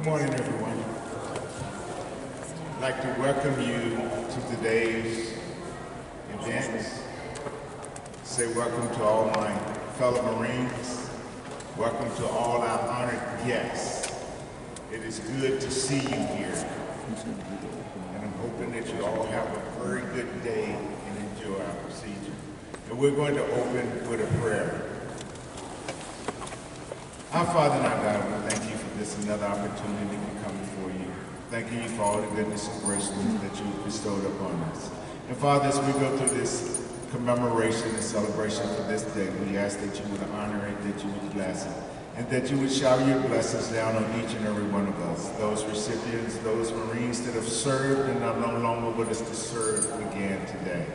Good morning, everyone. I'd like to welcome you to today's event. Say welcome to all my fellow Marines. Welcome to all our honored guests. It is good to see you here. And I'm hoping that you all have a very good day and enjoy our procedure. And we're going to open with a prayer. Our Father and our God, we thank you for this another opportunity to come before you. Thanking you for all the goodness and graciousness that you have bestowed upon us. And Father, as we go through this commemoration and celebration for this day, we ask that you would honor it, that you would bless it, and that you would shower your blessings down on each and every one of us, those recipients, those Marines that have served and are no longer with us to serve again today.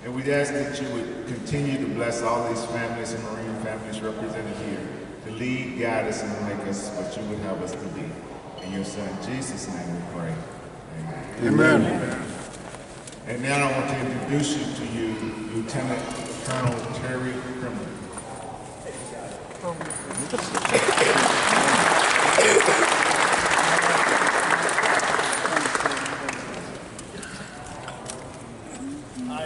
And we ask that you would continue to bless all these families and Marine families represented here, to lead, guide us, and make us what you would have us to be. In your Son, Jesus' name we pray. Amen. Amen. And now I want to introduce you to you, Lieutenant Colonel Terry Crimmer. I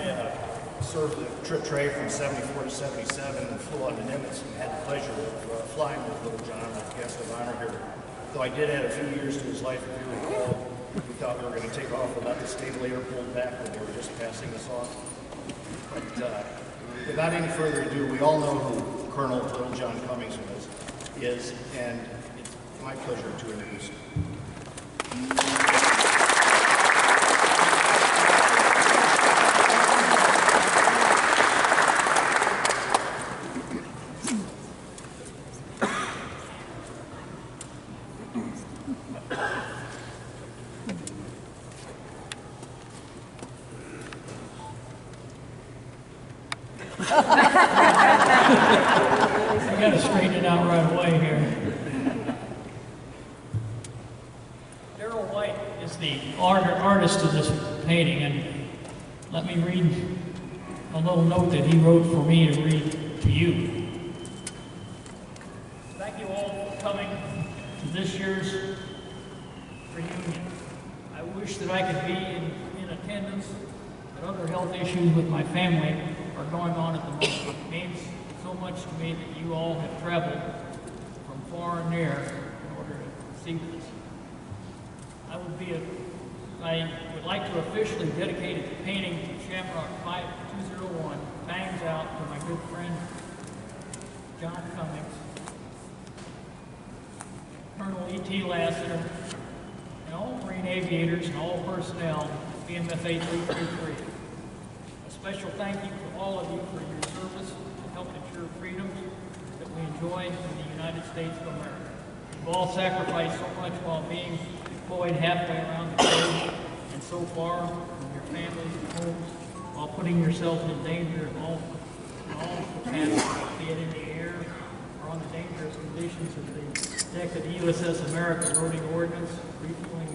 served the trip tray from 74 to 77 and flew on the Nimitz and had the pleasure of flying with Little John as a guest of honor here. Though I did add a few years to his life, if you recall, we thought we were going to take off without the stabilator pulled back when they were just passing us off. But without any further ado, we all know who Colonel Little John Cummings is, and it's my pleasure to introduce him. I got to straighten it out right away here. Darrell White is the artist of this painting, and let me read a little note that he wrote for me to read to you. Thank you all for coming to this year's reunion. I wish that I could be in attendance, but other health issues with my family are going on at the moment. It means so much to me that you all have traveled from far and near in order to see this. I would like to officially dedicate the painting to Shamrock 5201, Fangs out, to my good friend John Cummings, Colonel E.T. Lasseter, and all Marine aviators and all personnel, VMFA-333. A special thank you to all of you for your service to help ensure freedoms that we enjoy in the United States of America. You've all sacrificed so much while being deployed halfway around the globe and so far from your families and homes, while putting yourselves in danger of all capacity, be it in the air or on the dangerous conditions of the deck of the USS America, loading ordnance, refueling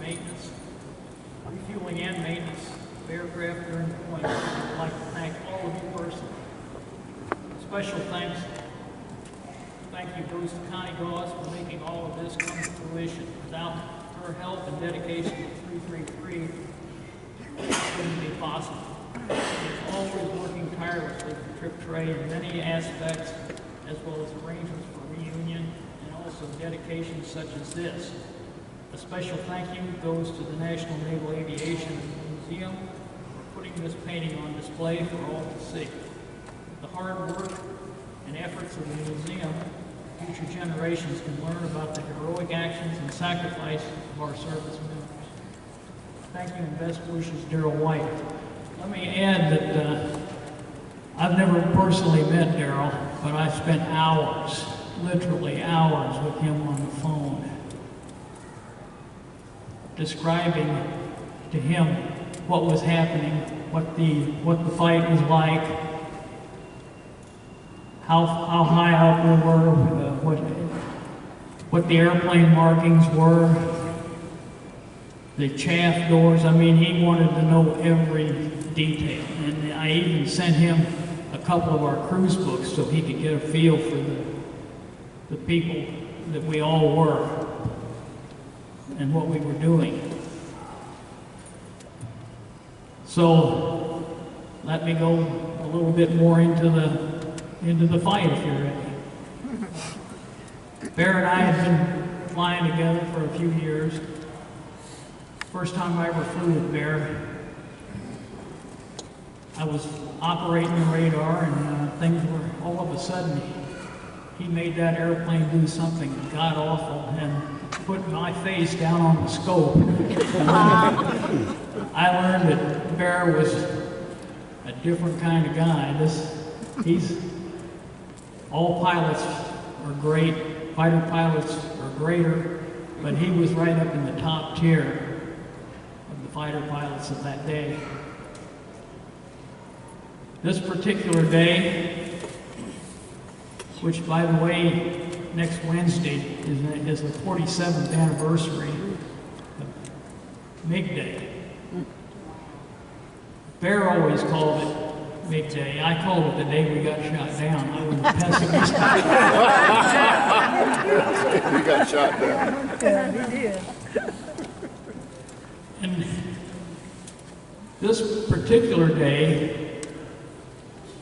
and maintenance of aircraft during deployment. I'd like to thank all of you personally. Special thank you goes to Connie Goss for making all of this come to fruition. Without her help and dedication to 333, it wouldn't be possible. She is always working tirelessly for Trip Tray in many aspects, as well as arrangements for reunion and also dedications such as this. A special thank you goes to the National Naval Aviation Museum for putting this painting on display for all to see. The hard work and efforts of the museum, future generations can learn about the heroic actions and sacrifice of our service members. Thank you and best wishes, Darrell White. Let me add that I've never personally met Darrell, but I spent hours, literally hours, with him on the phone, describing to him what was happening, what the fight was like, how high up we were, what the airplane markings were, the chaff doors. I mean, he wanted to know every detail. And I even sent him a couple of our cruise books so he could get a feel for the people that we all were. and what we were doing. So let me go a little bit more into the fight if you're ready. Bear and I had been flying together for a few years. First time I ever flew with Bear, I was operating the radar and things were, all of a sudden, he made that airplane do something god awful and put my face down on the scope. I learned that Bear was a different kind of guy. All pilots are great, fighter pilots are greater, but he was right up in the top tier of the fighter pilots of that day. This particular day, which by the way, next Wednesday is the 47th anniversary of MiG Day. Bear always called it MiG Day. I called it the day we got shot down. I was pessimistic. You got shot down. Yeah, he did. And this particular day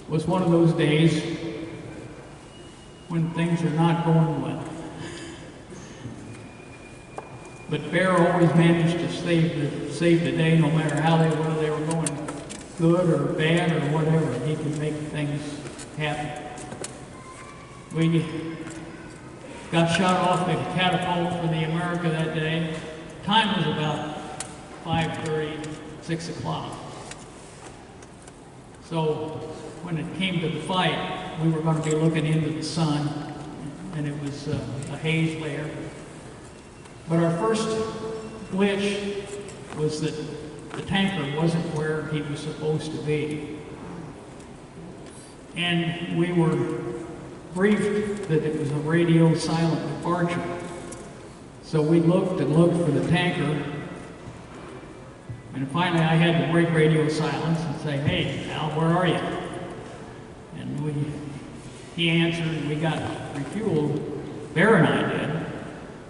was one of those days when things are not going well. But Bear always managed to save the day, no matter how they were going good or bad or whatever. He could make things happen. We got shot off the catapult for the America that day. Time was about 5:30, 6 o'clock. So when it came to the fight, we were going to be looking into the sun, and it was a haze layer. But our first glitch was that the tanker wasn't where he was supposed to be. And we were briefed that it was a radio silent departure. So we looked and looked for the tanker, and finally I had to break radio silence and say, "Hey, Al, where are you?" And he answered, and we got refueled. Bear and I did.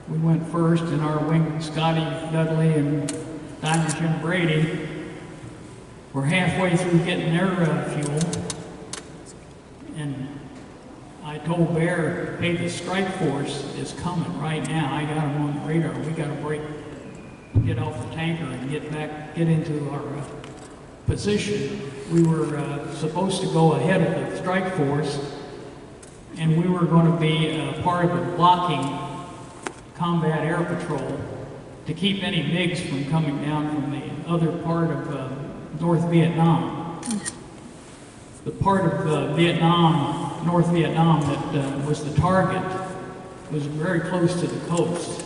We went first in our wing, Scotty Dudley and Diamond Jim Brady. We're halfway through getting their fuel, and I told Bear, "Hey, the strike force is coming right now. I got them on the radar. We got to get off the tanker and get into our position." We were supposed to go ahead of the strike force, and we were going to be part of the blocking combat air patrol to keep any MiGs from coming down from the other part of North Vietnam. The part of North Vietnam that was the target was very close to the coast.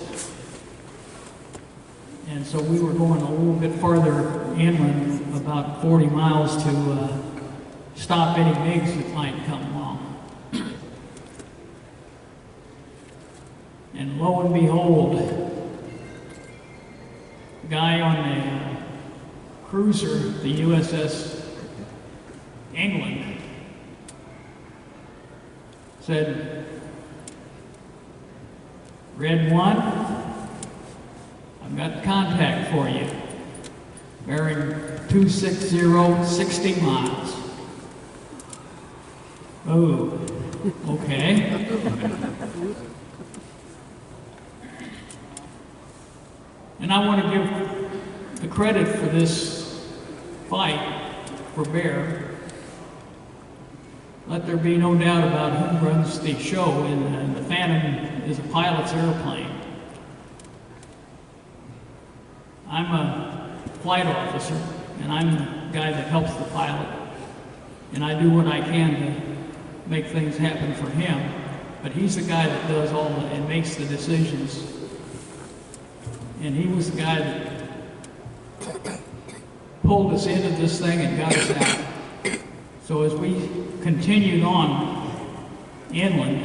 And so we were going a little bit farther inland, about 40 miles, to stop any MiGs that might come along. And lo and behold, the guy on the cruiser, the USS England, said, "Red 1, I've got contact for you, bearing 260, 60 miles. Oh, okay. And I want to give the credit for this fight for Bear. Let there be no doubt about who runs the show, and the Phantom is a pilot's airplane. I'm a flight officer, and I'm the guy that helps the pilot, and I do what I can to make things happen for him, but he's the guy that does all and makes the decisions. And he was the guy that pulled us into this thing and got us out. So as we continued on inland,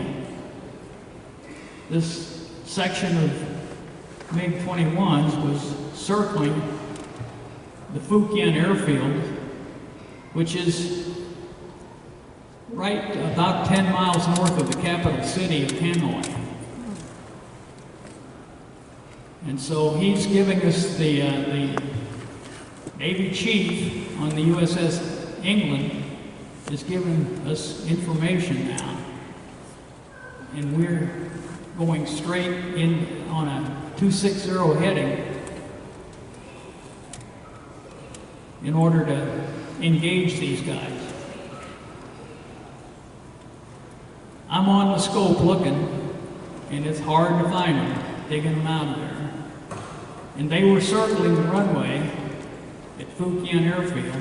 this section of MiG-21s was circling the Phu Quyen airfield, which is right about 10 miles north of the capital city of Hanoi. And so he's giving us the Navy chief on the USS England is giving us information now. And we're going straight in on a 260 heading in order to engage these guys. I'm on the scope looking, and it's hard to find them, digging them out of there. And they were circling the runway at Fujian Airfield.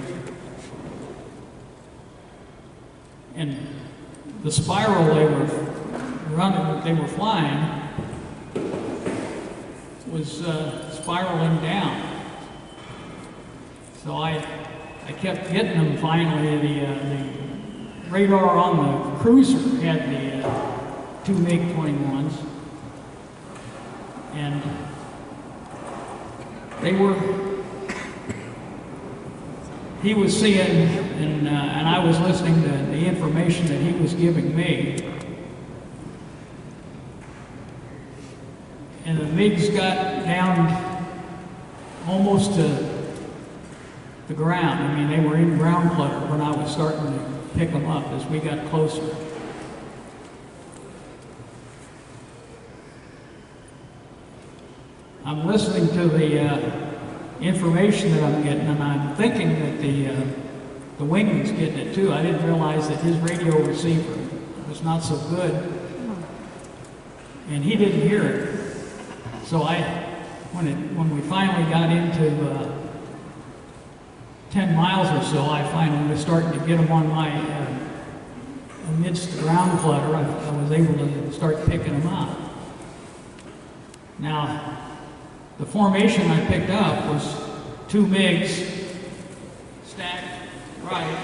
And the spiral they were running, they were flying, was spiraling down. So I kept hitting them finally. The radar on the cruiser had the two MiG-21s. And he was seeing, and I was listening to the information that he was giving me. And the MiGs got down almost to the ground. I mean, they were in ground clutter when I was starting to pick them up as we got closer. I'm listening to the information that I'm getting, and I'm thinking that the wingman's getting it too. I didn't realize that his radio receiver was not so good, and he didn't hear it. So when we finally got into 10 miles or so, I finally was starting to get them on my, amidst the ground clutter, I was able to start picking them up. Now, the formation I picked up was two MiGs stacked right,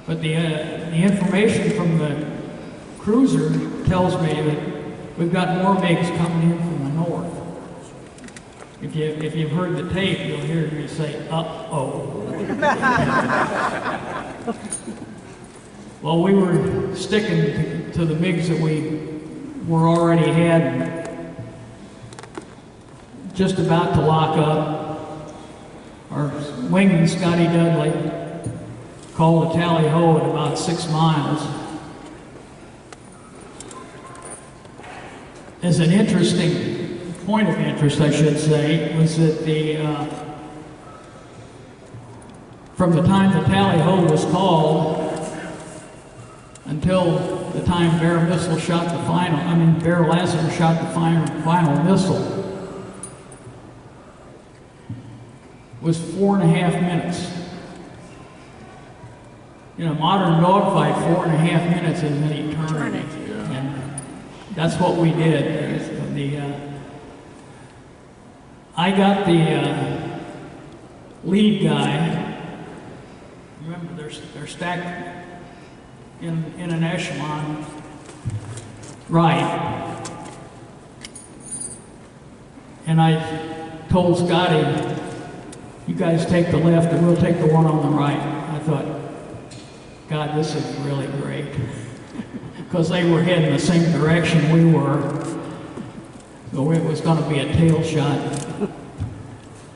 but the information from the cruiser tells me that we've got more MiGs coming in from the north. If you've heard the tape, you'll hear me say, uh-oh. Well, we were sticking to the MiGs that we were already had, just about to lock up. Our wingman, Scotty Dudley, called a tally-ho at about 6 miles. As an interesting point of interest, I should say, was that from the time the tally-ho was called until the time Bear Lasseter shot the final missile, was 4.5 minutes. In a modern dogfight, 4.5 minutes is an eternity. And that's what we did. I got the lead guy. Remember, they're stacked in an echelon, right. And I told Scotty, you guys take the left and we'll take the one on the right. I thought, God, this is really great. Because they were heading the same direction we were. So it was going to be a tail shot.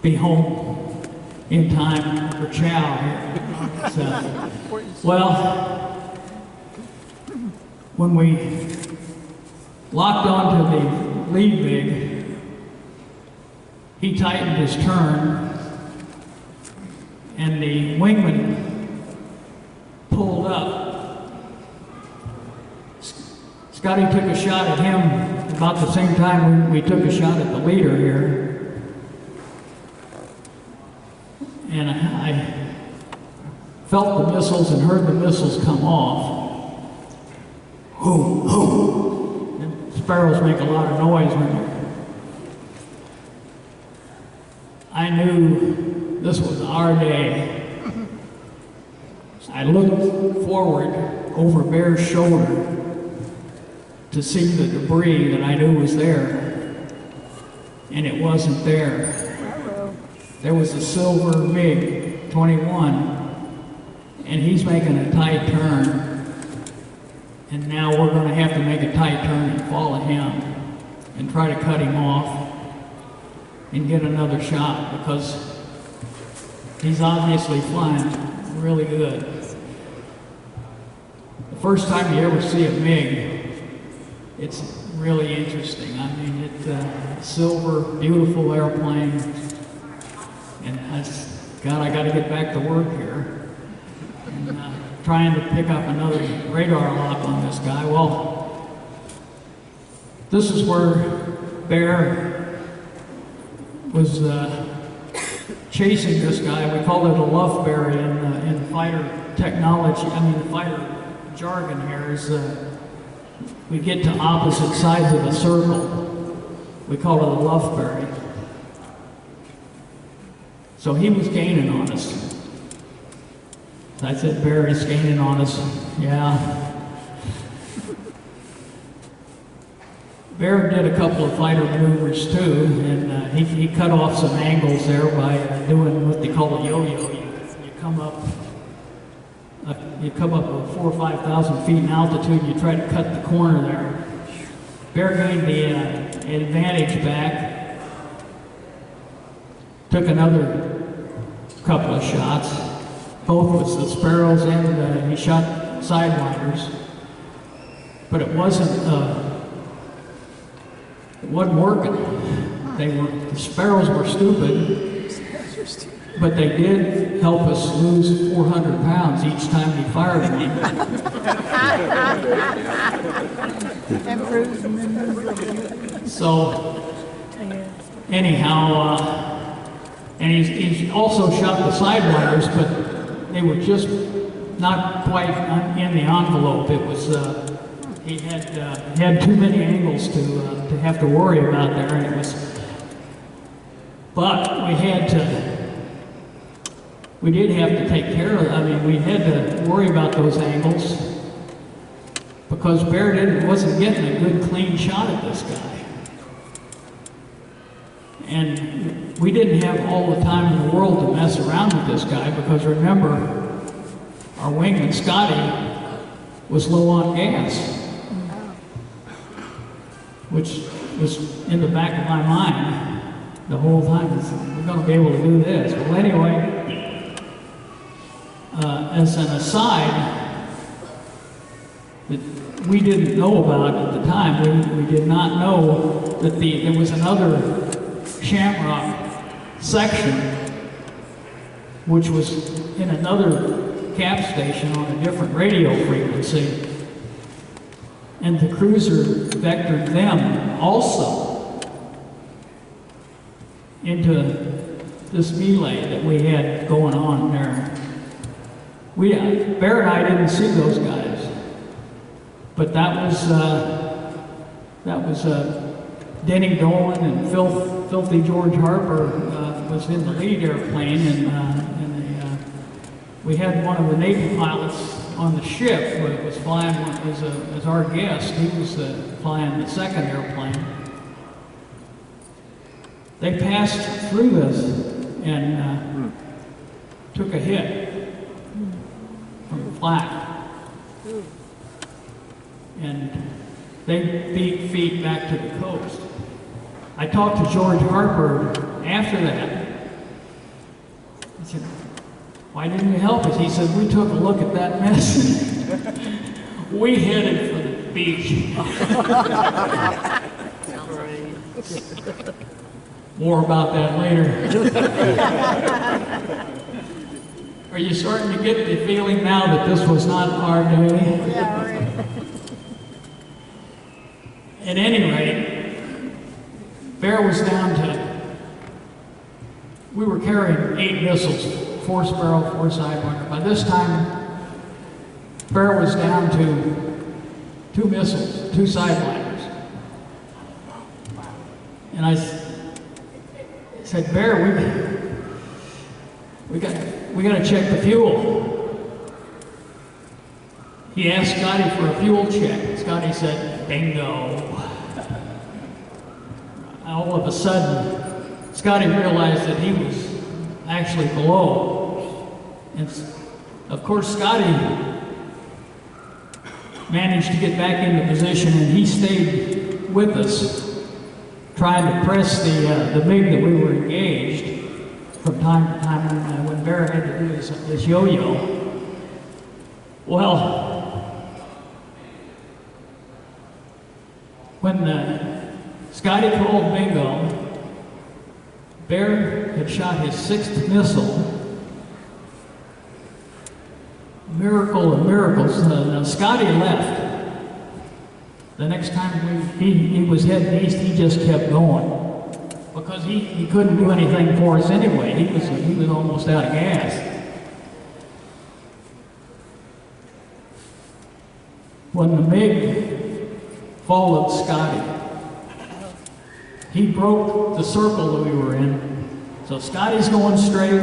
Be home in time for chow here. So, well, when we locked onto the lead MiG, he tightened his turn, and the wingman pulled up. Scotty took a shot at him about the same time we took a shot at the leader here. And I felt the missiles and heard the missiles come off. Boom, boom. And sparrows make a lot of noise when I knew this was our day. I looked forward over Bear's shoulder to see the debris that I knew was there, and it wasn't there. There was a silver MiG-21, and he's making a tight turn. And now we're going to have to make a tight turn and follow him and try to cut him off and get another shot, because he's obviously flying really good. The first time you ever see a MiG, it's really interesting. I mean, it's silver, beautiful airplane, and God, I got to get back to work here. And trying to pick up another radar lock on this guy. Well, this is where Bear was chasing this guy. We call it a luff bear in fighter technology. I mean, the fighter jargon here is we get to opposite sides of a circle. We call it a luff berry. So he was gaining on us. I said, Bear is gaining on us. Yeah. Bear did a couple of fighter maneuvers too, and he cut off some angles there by doing what they call a yo-yo. You come up at 4,000 or 5,000 feet in altitude, and you try to cut the corner there. Bear gained the advantage back, took another couple of shots, both with the Sparrows, and he shot sidewinders, but it wasn't working. The Sparrows were stupid, but they did help us lose 400 pounds each time we fired one. So anyhow, and he's also shot the sidewinders, but they were just not quite in the envelope. It was he had too many angles to have to worry about there, and it was. But we did have to take care of. I mean, we had to worry about those angles because Bear wasn't getting a good clean shot at this guy, and we didn't have all the time in the world to mess around with this guy, because remember, our wingman Scotty was low on gas, which was in the back of my mind the whole time. We're going to be able to do this. Well, anyway, as an aside that we didn't know about at the time, we did not know that there was another Shamrock section which was in another cap station on a different radio frequency, and the cruiser vectored them also into this melee that we had going on there. Bear and I didn't see those guys, but that was Denny Dolan and Filthy George Harper was in the lead airplane, and we had one of the Navy pilots on the ship who was flying as our guest. He was flying the second airplane. They passed through this and took a hit from the flak, and they beat feet back to the coast. I talked to George Harper after that. I said, "Why didn't you help us?" He said, "We took a look at that mess. We headed for the beach." More about that later. Are you starting to get the feeling now that this was not our day? Yeah, right. At any rate, Bear was down to, we were carrying 8 missiles, 4 Sparrow, 4 Sidewinder. By this time, Bear was down to 2 missiles, 2 Sidewinders. And I said, "Bear, we got to check the fuel." He asked Scotty for a fuel check. Scotty said, "Bingo." All of a sudden, Scotty realized that he was actually below. And of course, Scotty managed to get back into position, and he stayed with us, trying to press the MiG that we were engaged from time to time when Bear had to do his yo-yo. Well, when Scotty called bingo, Bear had shot his 6th missile. Miracle of miracles. Scotty left. The next time he was heading east, he just kept going because he couldn't do anything for us anyway. He was almost out of gas. When the MiG followed Scotty, he broke the circle that we were in. So Scotty's going straight,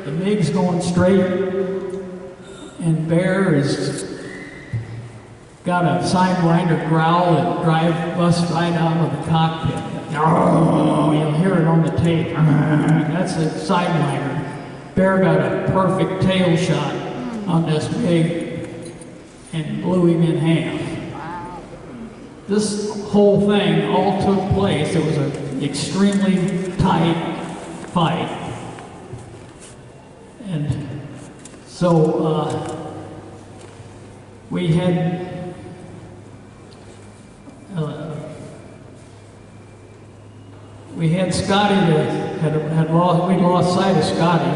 the MiG's going straight, and Bear has got a sidewinder growl that busts right out of the cockpit. Oh, you'll hear it on the tape. That's a sidewinder. Bear got a perfect tail shot on this MiG and blew him in half. This whole thing all took place. It was an extremely tight fight. And so we had Scotty that we lost sight of Scotty.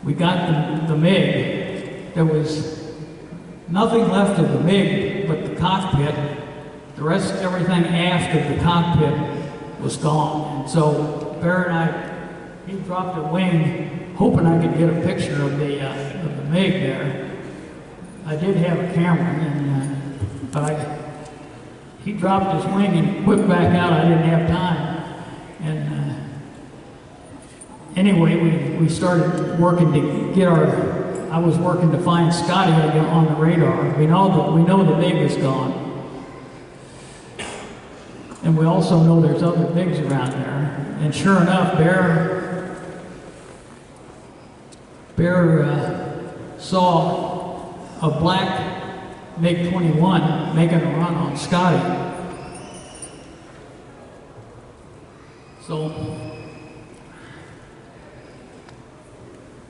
We got the MiG. There was nothing left of the MiG but the cockpit. The rest, everything aft of the cockpit was gone. And so Bear and he dropped a wing, hoping I could get a picture of the MiG there. I did have a camera, but he dropped his wing and whipped back out. I didn't have time. And anyway, we started working to get I was working to find Scotty on the radar. We know the MiG is gone. And we also know there's other MiGs around there. And sure enough, Bear saw a black MiG-21 making a run on Scotty.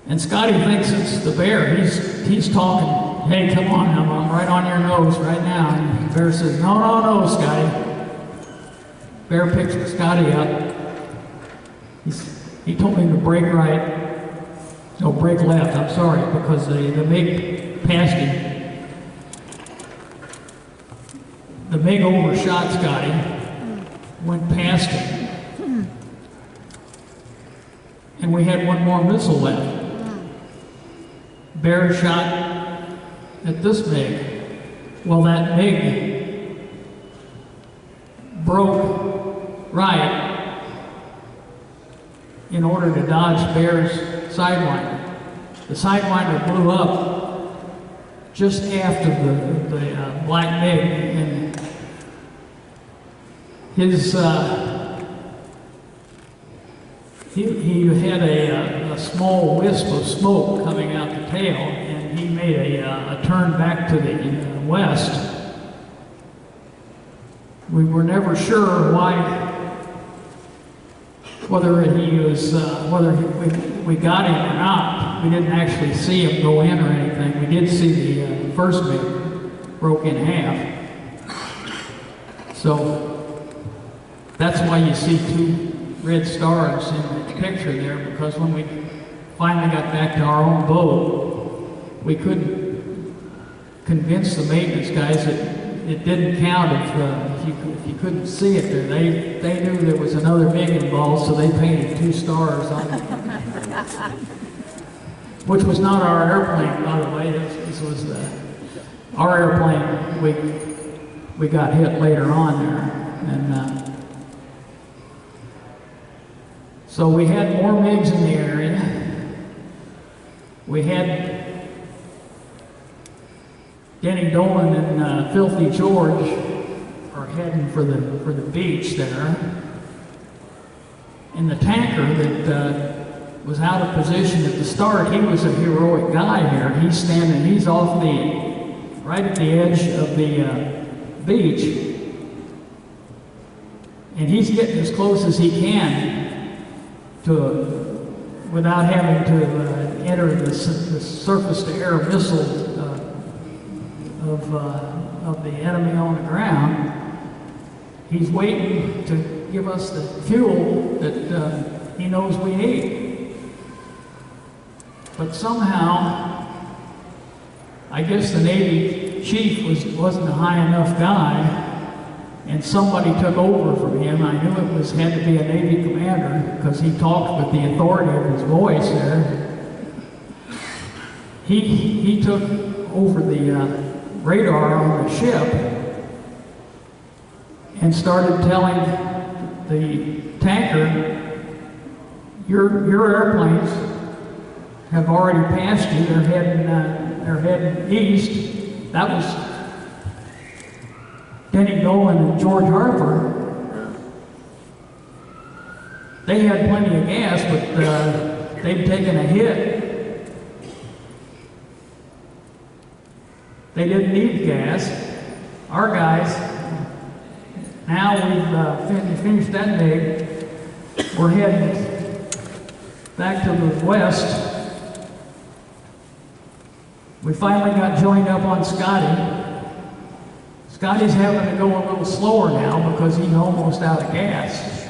And Scotty thinks it's the Bear. He's talking, hey, come on, I'm right on your nose right now. And Bear says, no, Scotty. Bear picks Scotty up. He told me to brake right, no, brake left, I'm sorry, because the MiG passed him. The MiG overshot Scotty, went past him, and we had one more missile left. Bear shot at this MiG. Well, that MiG broke right in order to dodge Bear's sidewinder. The sidewinder blew up just after the black MiG, and his he had a small wisp of smoke coming out the tail, and he made a turn back to the west. We were never sure whether we got him or not. We didn't actually see him go in or anything. We did see the first MiG broke in half. So that's why you see two red stars in the picture there, because when we finally got back to our own boat, we couldn't convince the maintenance guys that it didn't count if you couldn't see it there. They knew there was another MiG involved, so they painted two stars on it. Which was not our airplane, by the way. This was our airplane. We got hit later on there, and so we had more MiGs in the area. We had Denny Dolan and Filthy George are heading for the beach there. And the tanker that was out of position at the start, he was a heroic guy here. He's off right at the edge of the beach. And he's getting as close as he can to, without having to enter the surface-to-air missile of the enemy on the ground. He's waiting to give us the fuel that he knows we need. But somehow, I guess the Navy chief wasn't a high enough guy, and somebody took over from him. I knew it had to be a Navy commander because he talked with the authority of his voice there. He took over the radar on the ship and started telling the tanker, your airplanes have already passed you. They're heading east. That was Denny Dolan and George Harper. They had plenty of gas, but they'd taken a hit. They didn't need gas. Our guys, now we've finished that MiG. We're heading back to the west. We finally got joined up on Scotty. Scotty's having to go a little slower now because he's almost out of gas.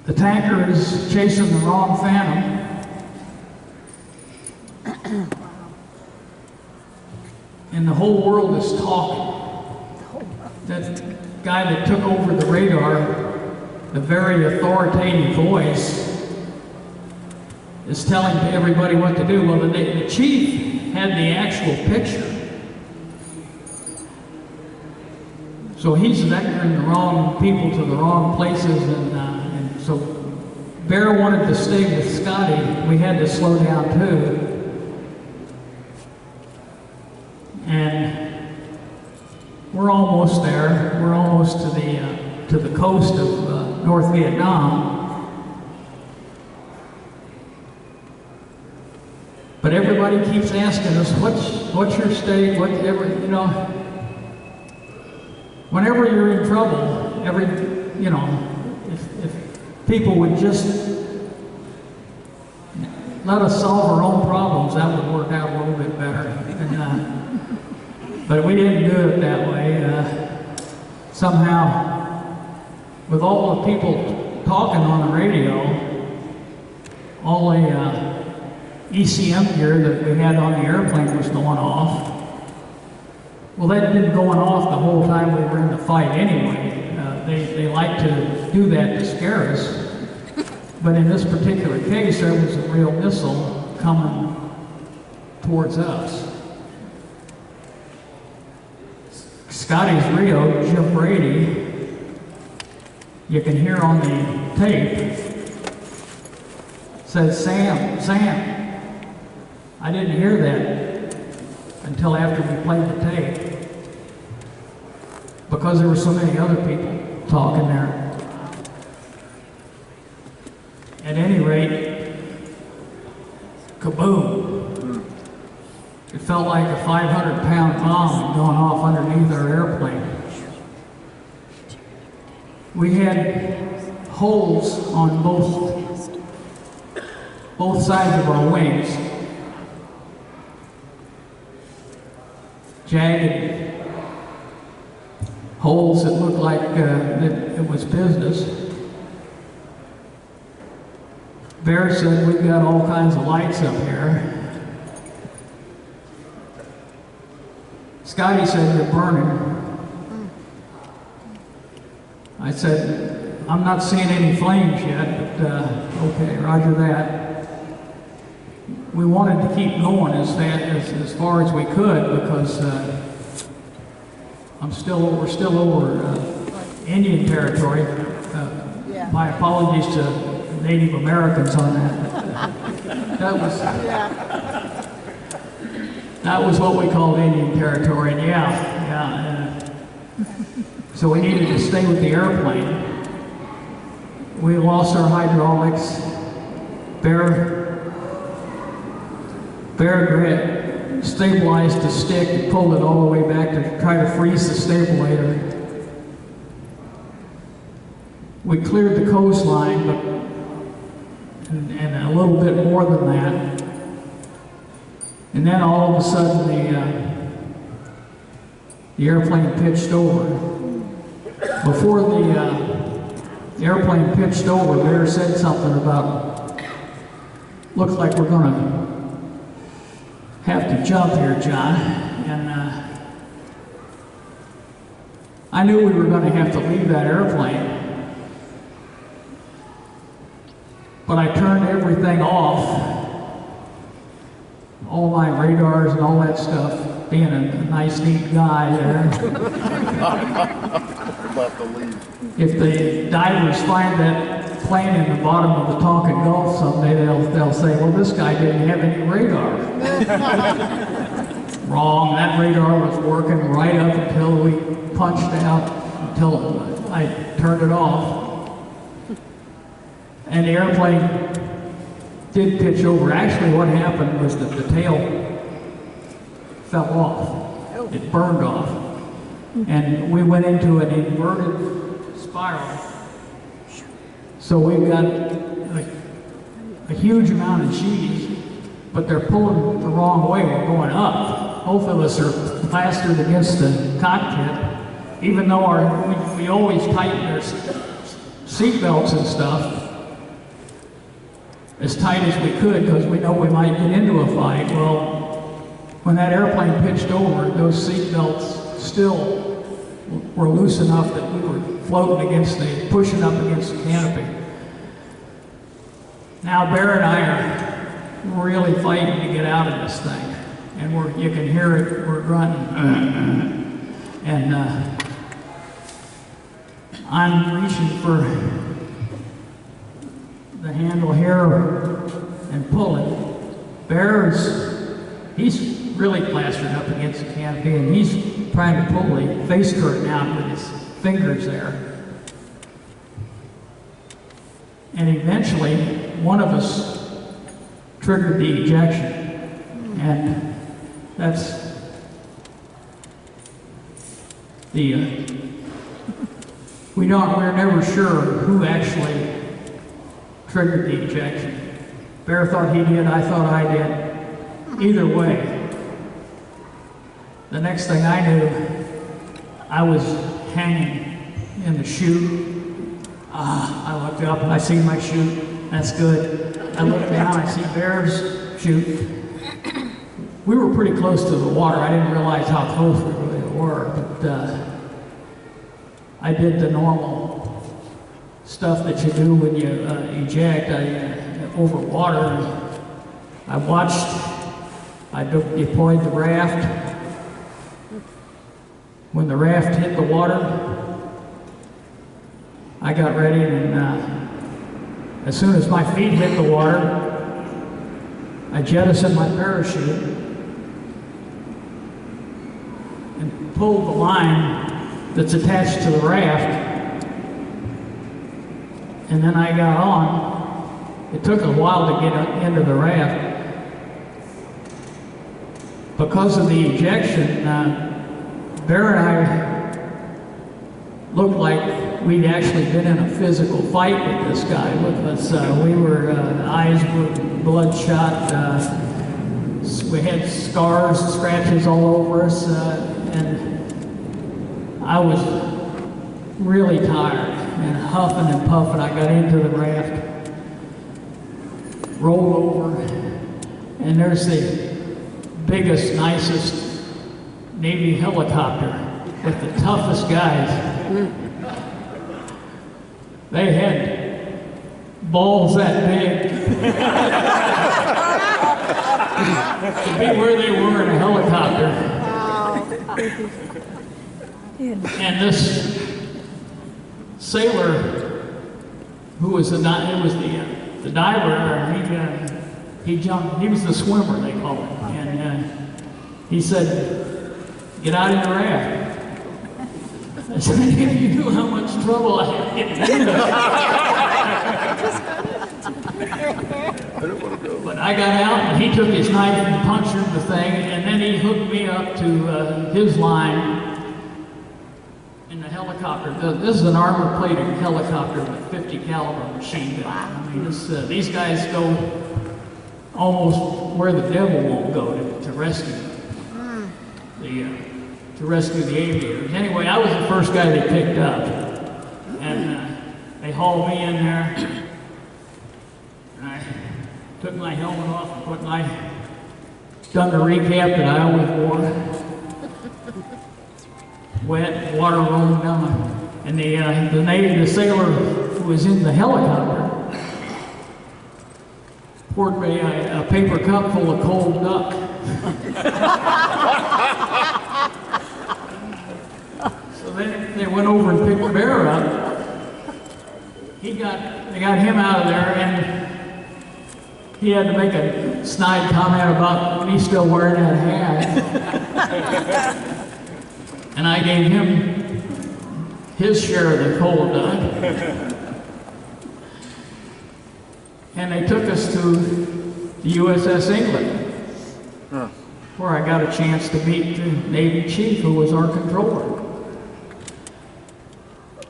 The tanker is chasing the wrong Phantom. And the whole world is talking. That guy that took over the radar, the very authoritative voice, is telling everybody what to do. Well, the chief had the actual picture. So he's vectoring the wrong people to the wrong places, and so Bear wanted to stay with Scotty. We had to slow down too. And we're almost there. We're almost to the coast of North Vietnam. But everybody keeps asking us, what's your state, whatever, you know. Whenever you're in trouble, if people would just let us solve our own problems, that would work out a little bit better. But we didn't do it that way. Somehow, with all the people talking on the radio, all the ECM gear that we had on the airplane was going off. Well, that had been going off the whole time we were in the fight anyway. They like to do that to scare us. But in this particular case, there was a real missile coming towards us. Scotty's Rio, Jim Brady, you can hear on the tape, says, Sam. I didn't hear that until after we played the tape, because there were so many other people talking there. At any rate, kaboom. It felt like a 500-pound bomb going off underneath our airplane. We had holes on both sides of our wings. Jagged holes that looked like that it was business. Bear said, we've got all kinds of lights up here. Scotty said, you're burning. I said, I'm not seeing any flames yet, but okay, roger that. We wanted to keep going as far as we could because we're still over Indian territory. My apologies to Native Americans on that. That was what we called Indian territory, and so we needed to stay with the airplane. We lost our hydraulics. Bear Bear stabilized the stick and pulled it all the way back to try to freeze the stabilizer. We cleared the coastline, but and a little bit more than that. And then all of a sudden the airplane pitched over. Before the airplane pitched over, Bear said something about, looks like we're gonna have to jump here, John. And I knew we were gonna have to leave that airplane. But I turned everything off, all my radars and all that stuff, being a nice, neat guy there. About to leave. If the divers find that plane in the bottom of the Tonkin Gulf someday, they'll say, well, this guy didn't have any radar. Wrong, that radar was working right up until we punched out, until I turned it off. And the airplane did pitch over. Actually, what happened was that the tail fell off. It burned off. And we went into an inverted spiral. So we've got a huge amount of G's, but they're pulling the wrong way. We're going up. Both of us are plastered against the cockpit, even though we always tighten our seat belts and stuff as tight as we could, because we know we might get into a fight. Well, when that airplane pitched over, those seat belts still were loose enough that we were floating pushing up against the canopy. Now Bear and I are really fighting to get out of this thing. And you can hear it, we're grunting. And I'm reaching for the handle here and pulling. He's really plastered up against the canopy, and he's trying to pull the face curtain out with his fingers there. And eventually, one of us triggered the ejection, and that's we're never sure who actually triggered the ejection. Bear thought he did, I thought I did. Either way, the next thing I knew, I was hanging in the chute. I looked up, I see my chute, that's good. I looked down, I see Bear's chute. We were pretty close to the water. I didn't realize how close we really were, but I did the normal stuff that you do when you eject over water. I watched, I deployed the raft. When the raft hit the water, I got ready, and as soon as my feet hit the water, I jettisoned my parachute and pulled the line that's attached to the raft. And then I got on. It took a while to get into the raft. Because of the ejection, Bear and I looked like we'd actually been in a physical fight with this guy with us. Eyes were bloodshot. We had scars, scratches all over us, and I was really tired. And huffing and puffing, I got into the raft, rolled over, and there's the biggest, nicest Navy helicopter with the toughest guys. They had balls that big to be where they were in a helicopter. And this sailor, who was the diver, he jumped. He was the swimmer, they call it, and he said, "Get out of the raft." I said, "If you knew how much trouble I had getting in there." But I got out and he took his knife and punctured the thing, and then he hooked me up to his line in the helicopter. This is an armor-plated helicopter with 50 caliber machine gun. I mean, these guys go almost where the devil won't go to rescue the aviators. Anyway, I was the first guy they picked up, and they hauled me in there. And I took my helmet off and done the recap that I always wore. Wet, water rolling down, and the sailor who was in the helicopter poured me a paper cup full of cold duck. So then they went over and picked the bear up. They got him out of there, and he had to make a snide comment about me still wearing that hat. And I gave him his share of the cold duck. And they took us to the USS England, where I got a chance to meet the Navy chief who was our controller.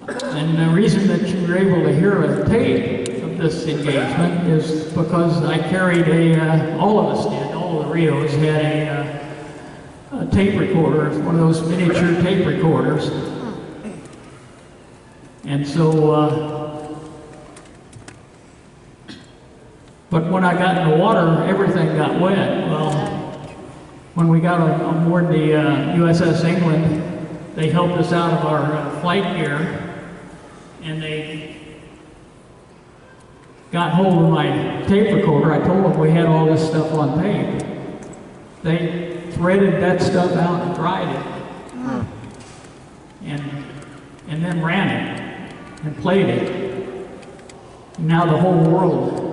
And the reason that you were able to hear a tape of this engagement is because I carried all of us did, all of the Rios had a tape recorder, one of those miniature tape recorders. And so, but when I got in the water, everything got wet. Well, when we got on board the USS England, they helped us out of our flight gear, and they got hold of my tape recorder. I told them we had all this stuff on tape. They threaded that stuff out and dried it, and then ran it and played it. And now the whole world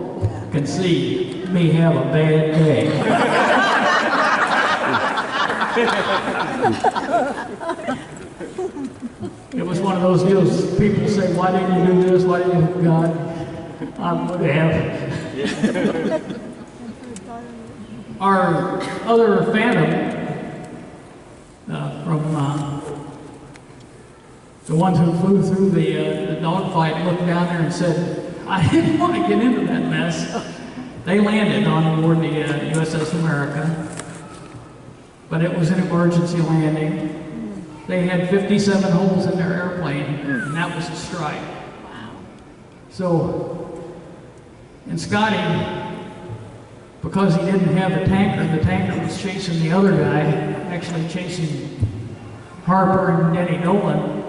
can see me have a bad day. It was one of those deals. People say, "Why didn't you do this? Why didn't you?" God, I would have. Our other Phantom from the ones who flew through the dogfight looked down there and said, "I didn't want to get into that mess." They landed on board the USS America, but it was an emergency landing. They had 57 holes in their airplane, and that was a strike. So, and Scotty, because he didn't have the tanker was chasing the other guy, actually chasing Harper and Denny Nolan.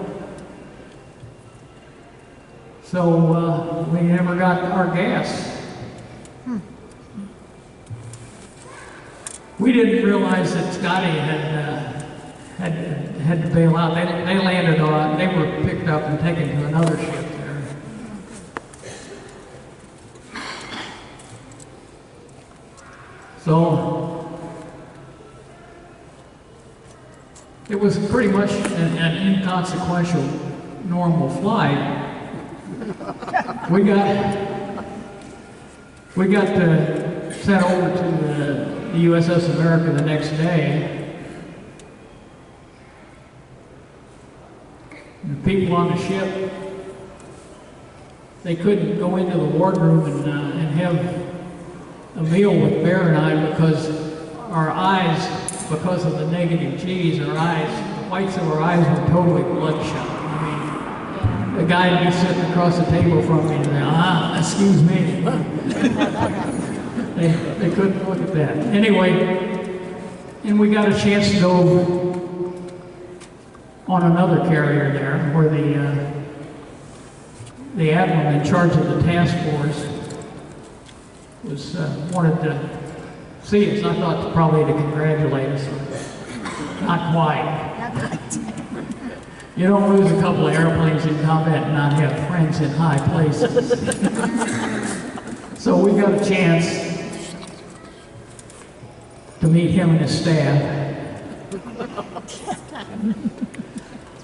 So we never got our gas. We didn't realize that Scotty had to bail out. They landed on, they were picked up and taken to another ship there. So it was pretty much an inconsequential normal flight. We got sent over to the USS America the next day. The people on the ship, they couldn't go into the wardroom and have a meal with Bear and I because our eyes, because of the negative G's, our eyes, the whites of our eyes were totally bloodshot. I mean, the guy would be sitting across the table from me and excuse me. They couldn't look at that. Anyway, and we got a chance to go on another carrier there where the admiral in charge of the task force was wanted to see us. I thought probably to congratulate us. Not quite. You don't lose a couple of airplanes in combat and not have friends in high places. So we got a chance to meet him and his staff.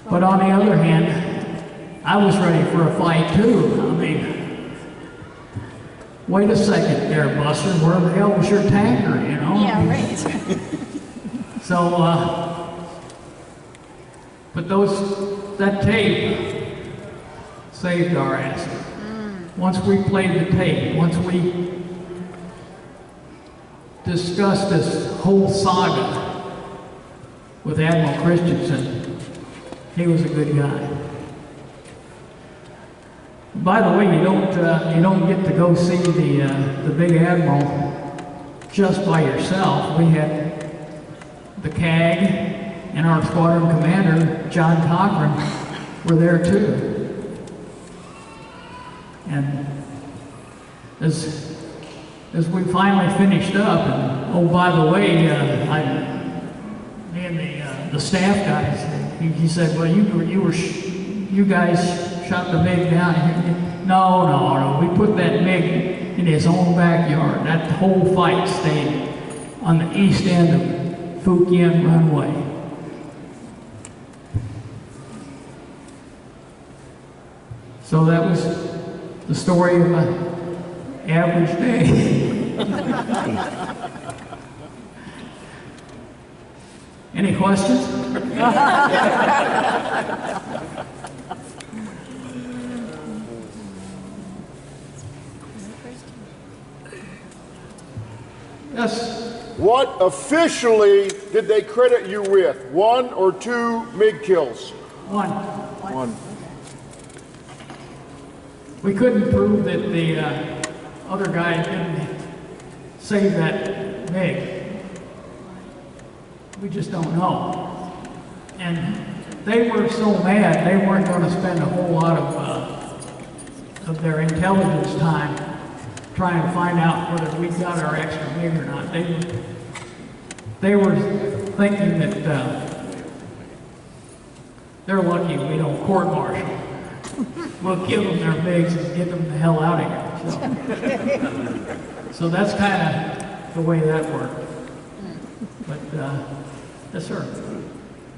But on the other hand, I was ready for a fight too. I mean, wait a second there, Buster, where the hell was your tanker, you know? Yeah, right. So, but that tape saved our asses. Once we played the tape, once we discussed this whole saga with Admiral Christensen, he was a good guy. By the way, you don't get to go see the big admiral just by yourself. We had the CAG and our squadron commander, John Cochran, were there too. And as we finally finished up, and oh, by the way, me and the staff guys, he said, well, you guys shot the MiG down. No, we put that MiG in his own backyard. That whole fight stayed on the east end of Phu Quien runway. So that was the story of my average day. Any questions? Yes. What officially did they credit you with? 1 or 2 MiG kills? One. We couldn't prove that the other guy didn't save that MiG. We just don't know. And they were so mad, they weren't going to spend a whole lot of their intelligence time trying to find out whether we got our extra MiG or not. They were thinking that they're lucky we don't court-martial. We'll give them their MiGs and get them the hell out of here. So that's kind of the way that worked. But, yes, sir.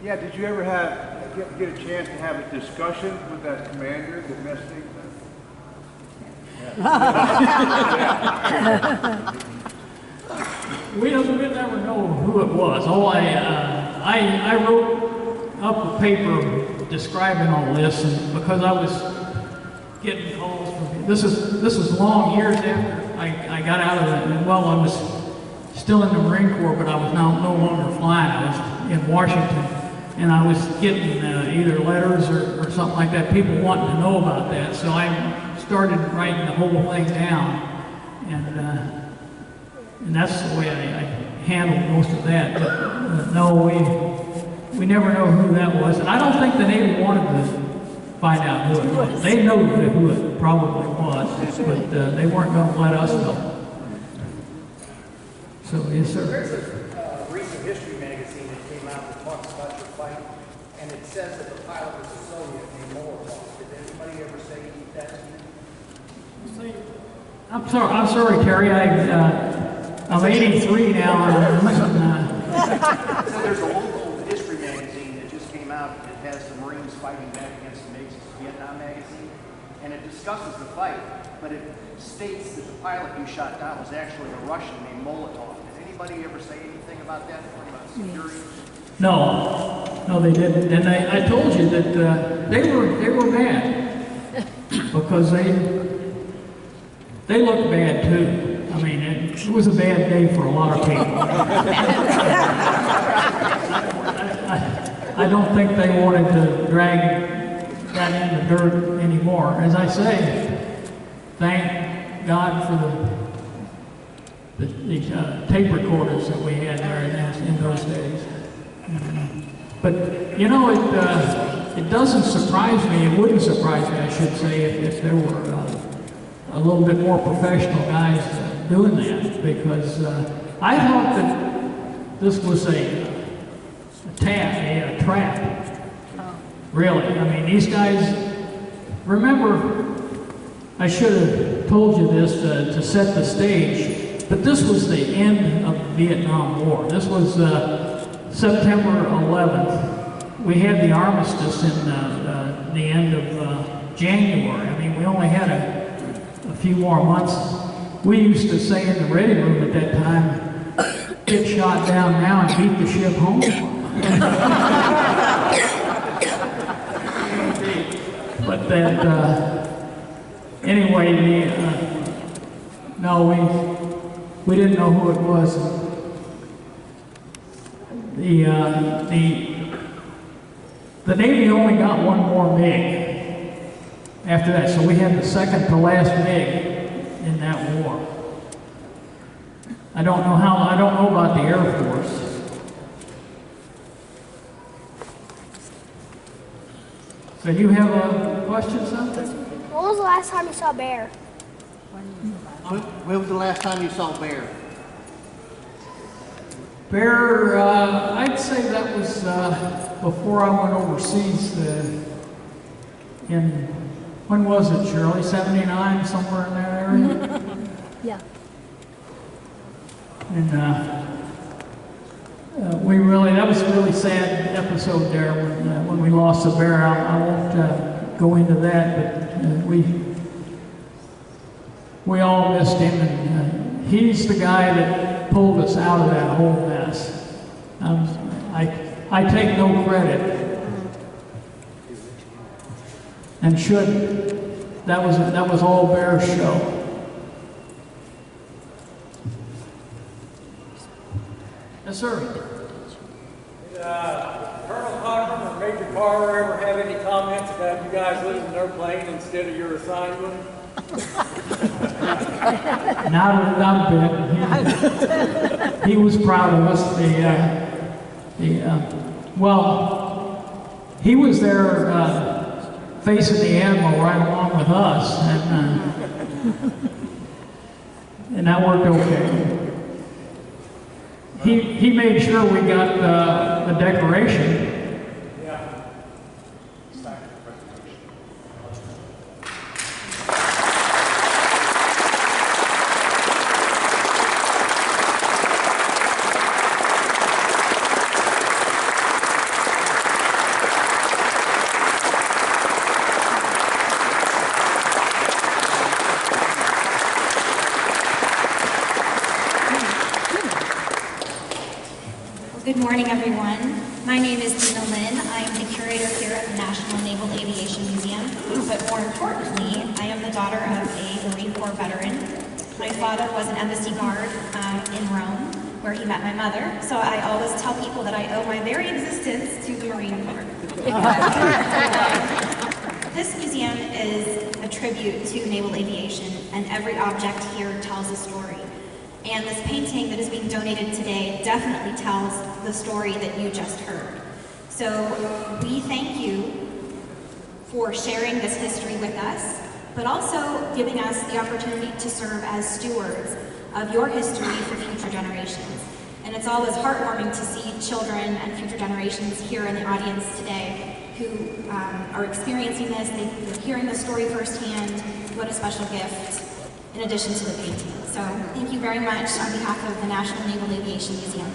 Yeah, did you ever get a chance to have a discussion with that commander that messed things up? We'll never know who it was. Oh, I wrote up a paper describing all this, and because I was getting calls from this was long years after I got out of it. And well, I was still in the Marine Corps, but I was no longer flying. I was in Washington, and I was getting either letters or something like that. People wanting to know about that, so I started writing the whole thing down, and that's the way I handled most of that. But no, we never know who that was, and I don't think the Navy wanted to find out who it was. They know who it probably was, but they weren't going to let us know. So, yes, sir. There's a recent history magazine that came out that talks about your fight, and it says that the pilot was a Soviet named Molotov. Did anybody ever say that to you? I'm sorry, Terry. I'm 83 now. So there's a local history magazine that just came out that has the Marines fighting back against the MiGs. It's a Vietnam magazine, and it discusses the fight, but it states that the pilot you shot down was actually a Russian named Molotov. Did anybody ever say anything about that from security? No, they didn't. And I told you that they were mad because they looked bad too. I mean, it was a bad day for a lot of people. I don't think they wanted to drag that in the dirt anymore. As I say, thank God for the tape recorders that we had there in those days. But you know, it doesn't surprise me. It wouldn't surprise me, I should say, if there were a little bit more professional guys doing that, because I thought that this was a trap. Really, I mean, these guys. Remember, I should have told you this to set the stage, but this was the end of the Vietnam War. This was September 11th. We had the armistice in the end of January. I mean, we only had a few more months we used to say in the ready room at that time, get shot down now and beat the ship home. But that, anyway, no, we didn't know who it was. The Navy only got one more MiG after that, so we had the second to last MiG in that war. I don't know about the Air Force. So you have a question, something? When was the last time you saw bear? When was the last time you saw bear? Bear, I'd say that was before I went overseas when was it, Shirley? 79, somewhere in that area? Yeah. And that was a really sad episode there when we lost the bear. I won't go into that, but we all missed him, and he's the guy that pulled us out of that whole mess. I take no credit, and that was all Bear's show. Yes, sir. Did Colonel Cochran or Major Carter ever have any comments about you guys losing their plane instead of your assigned one? Not a bit. He was proud of us. He was there facing the Admiral right along with us, and that worked okay. He made sure we got the decoration. Good morning, everyone. My name is Dina Lynn. I am the curator here at the National Naval Aviation Museum, but more importantly, I am the daughter of a Marine Corps veteran. My father was an embassy guard in Rome, where he met my mother, so I always tell people that I owe my very existence to the Marine Corps. This museum is a tribute to naval aviation, and every object here tells a story. And this painting that is being donated today definitely tells the story that you just heard. So we thank you for sharing this history with us, but also giving us the opportunity to serve as stewards of your history for future generations. And it's always heartwarming to see children and future generations here in the audience today who are experiencing this, they're hearing the story firsthand. What a special gift, in addition to the painting. So thank you very much on behalf of the National Naval Aviation Museum.